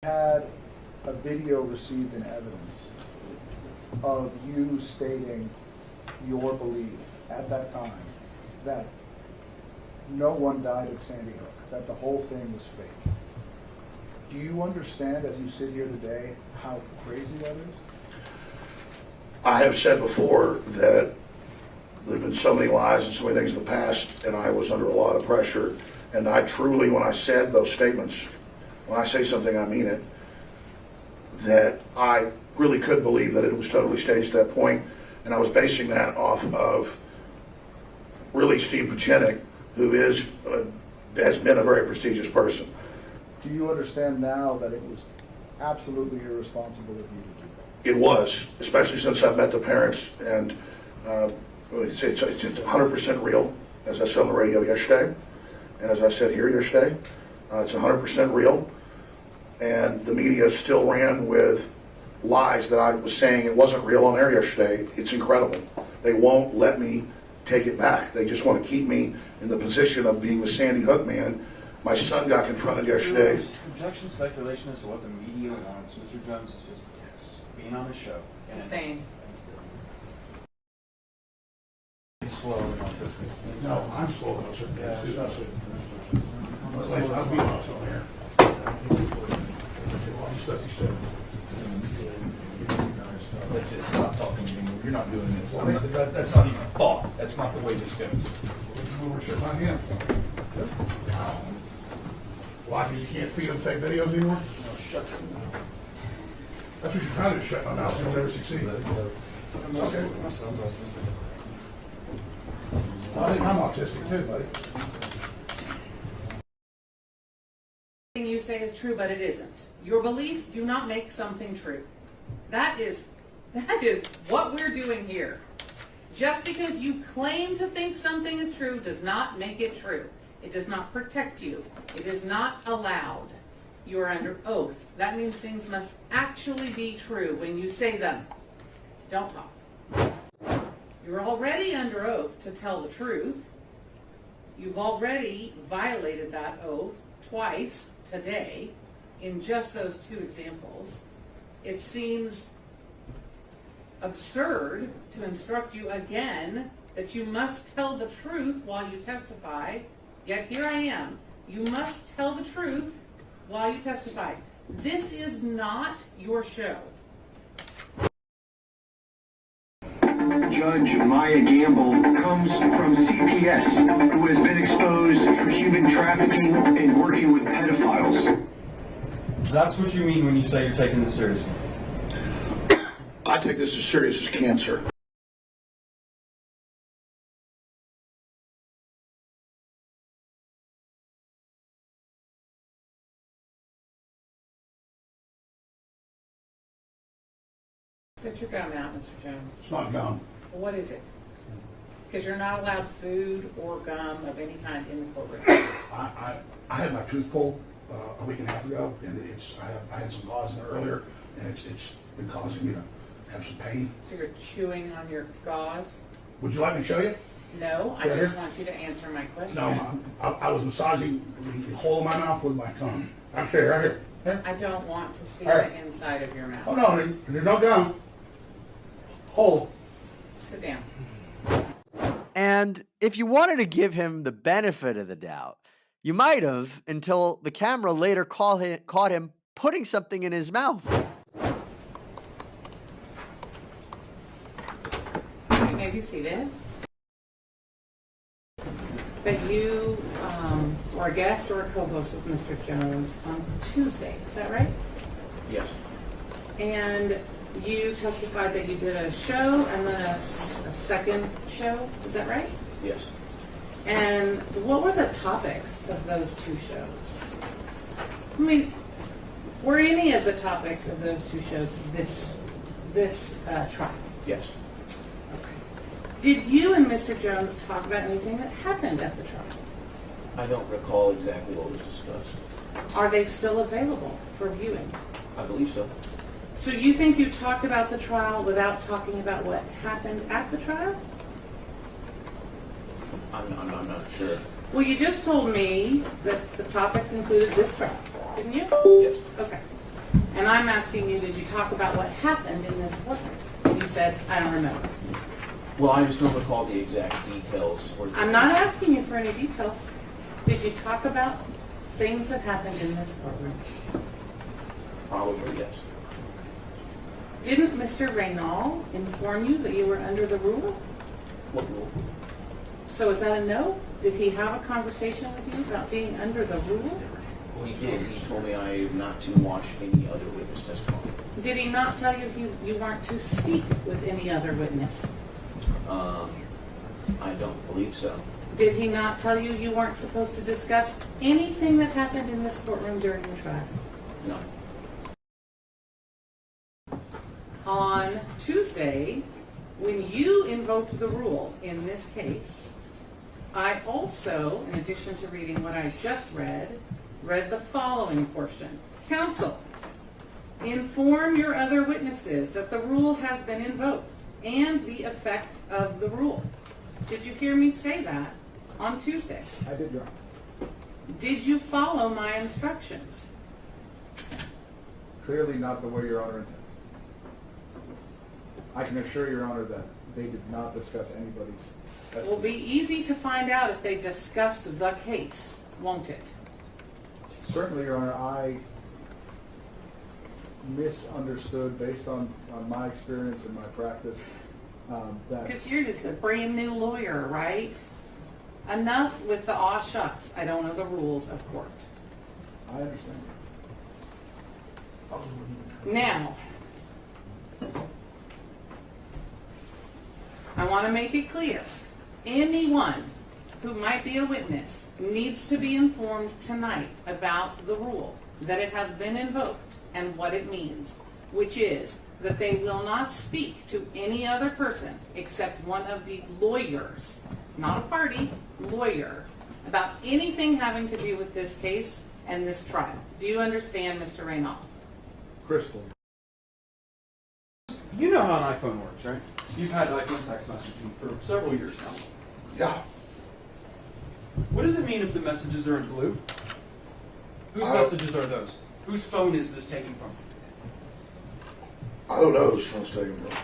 Had a video received in evidence of you stating your belief at that time that no one died at Sandyhook, that the whole thing was fake. Do you understand, as you sit here today, how crazy that is? I have said before that there have been so many lies and so many things in the past, and I was under a lot of pressure. And I truly, when I said those statements, when I say something, I mean it, that I really could believe that it was totally staged at that point. And I was basing that off of really Steve Buchenik, who has been a very prestigious person. Do you understand now that it was absolutely irresponsible of you to do that? It was, especially since I've met the parents, and it's 100% real, as I said on the radio yesterday, and as I said here yesterday, it's 100% real, and the media still ran with lies that I was saying it wasn't real on air yesterday. It's incredible. They won't let me take it back. They just want to keep me in the position of being the Sandyhook man. My son got confronted yesterday. Objection, speculation as to what the media wants. Mr. Jones is just being on the show. Sustained. He's slow and autistic. No, I'm slow enough, sir. Yeah, I'll be honest on here. That's it. We're not talking anymore. You're not doing this. That's not even a thought. That's not the way this goes. We're shitting on him. Why? Because you can't feed them fake videos anymore? No, shut them. That's what you're trying to do, shut my mouth. You'll never succeed. Okay. My son's autistic. I think I'm autistic too, buddy. Everything you say is true, but it isn't. Your beliefs do not make something true. That is what we're doing here. Just because you claim to think something is true does not make it true. It does not protect you. It is not allowed. You are under oath. That means things must actually be true when you say them. Don't talk. You're already under oath to tell the truth. You've already violated that oath twice today in just those two examples. It seems absurd to instruct you again that you must tell the truth while you testify, yet here I am. You must tell the truth while you testify. This is not your show. Judge Maya Gamble comes from CPS, who has been exposed for human trafficking and working with pedophiles. That's what you mean when you say you're taking this seriously. I take this as serious as cancer. Spit your gum out, Mr. Jones. It's not gum. Well, what is it? Because you're not allowed food or gum of any kind in the courtroom. I had my tooth pulled a week and a half ago, and I had some gauze in there earlier, and it's been causing me to have some pain. So you're chewing on your gauze? Would you like me to show you? No, I Right just here? want you to answer my question. No, I was massaging the hole in my mouth with my tongue. Right here, right here. Here. I don't want to see All right. the inside of your mouth. Oh no, there's no gum. Hole. Sit down. And if you wanted to give him the benefit of the doubt, you might have until the camera later caught him putting something in his mouth. You may be seated. But you were a guest or a co-host with Mr. Jones on Tuesday, is that right? Yes. And you testified that you did a show and then a second show, is that right? Yes. And what were the topics of those two shows? I mean, were any of the topics of those two shows this trial? Yes. Okay. Did you and Mr. Jones talk about anything that happened at the trial? I don't recall exactly what was discussed. Are they still available for viewing? I believe so. So you think you talked about the trial without talking about what happened at the trial? I'm not sure. Well, you just told me that the topic included this trial, didn't you? Yes. Okay. And I'm asking you, did you talk about what happened in this courtroom? And you said, I don't remember. Well, I just don't recall the exact details. I'm not asking you for any details. Did you talk about things that happened in this courtroom? Probably, yes. Didn't Mr. Reynal inform you that you were under the rule? What rule? So is that a no? Did he have a conversation with you about being under the rule? Well, he did. He told me I am not to watch any other witness testimony. Did he not tell you you weren't to speak with any other witness? I don't believe so. Did he not tell you you weren't supposed to discuss anything that happened in this courtroom during the trial? No. On Tuesday, when you invoked the rule in this case, I also, in addition to reading what I just read the following portion. Counsel, inform your other witnesses that the rule has been invoked and the effect of the rule. Did you hear me say that on Tuesday? I did, Your Honor. Did you follow my instructions? Clearly not the way Your Honor intended. I can assure Your Honor that they did not discuss anybody's It will be testimony. easy to find out if they discussed the case, won't it? Certainly, Your Honor, I misunderstood based on my experience and my practice that Because you're just a brand new lawyer, right? Enough with the aw shucks, I don't know the rules of court. I understand. Now, I want to make it clear, anyone who might be a witness needs to be informed tonight about the rule, that it has been invoked and what it means, which is that they will not speak to any other person except one of the lawyers, not a party, lawyer, about anything having to do with this case and this trial. Do you understand, Mr. Reynal? Crystal. You know how an iPhone works, right? You've had iPhone text messaging for several years now. Yeah. What does it mean if the messages are in blue? Whose I don't- messages are those? Whose phone is this taken from? I don't know whose phone's taken from.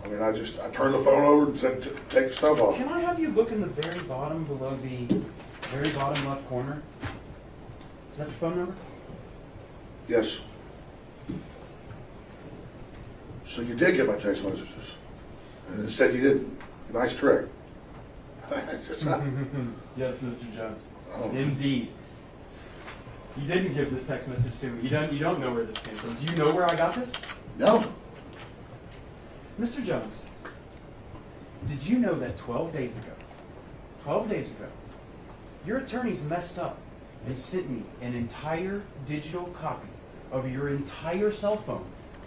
I mean, I turned the phone over and said, take the stuff off. Can I have you look in the very bottom below the very bottom left corner? Is that your phone number? Yes. So you did get my text messages. And it said you didn't. Nice trick. It's just not- Yes, Mr. Jones. Oh. Indeed. You didn't give this text message to me. You don't know where this came from. Do you know where I got this? No. Mr. Jones, did you know that 12 days ago, your attorneys messed up and sent me an entire digital copy of your entire cell phone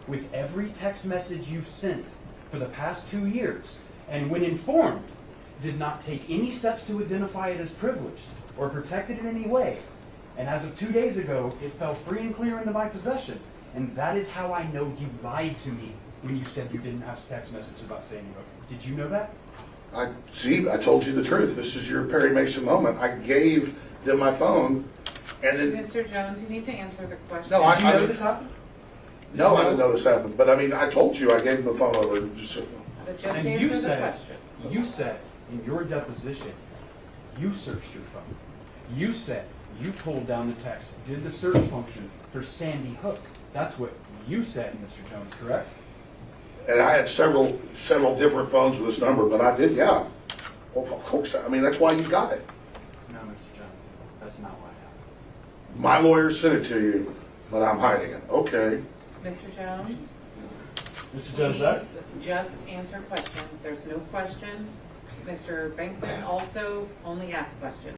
with every text message you've sent for the past 2 years, and when informed, did not take any steps to identify it as privileged or protect it in any way. And as of 2 days ago, it fell free and clear into my possession. And that is how I know you lied to me when you said you didn't have text messages about Sandyhook. Did you know that? I told you the truth. This is your Perry Mason moment. I gave them my phone, and then, Mr. Jones, you need to answer the question. No, Did you know this happened? no, I didn't know this happened. But I mean, I told you I gave them the phone over. Just, But just And answer you the said, question. you said in your deposition, you searched your phone. You said you pulled down the text, did the search function for Sandyhook. That's what you said, Mr. Jones, correct? and I had several different phones with this number, but I did, yeah. Well, of course, I mean, that's why you got it. No, Mr. Jones, that's not what happened. My lawyer sent it to you, but I'm hiding it. Okay. Mr. Jones, Mr. Jones, that? please just answer questions. There's no question. Mr. Bankston also only asked questions.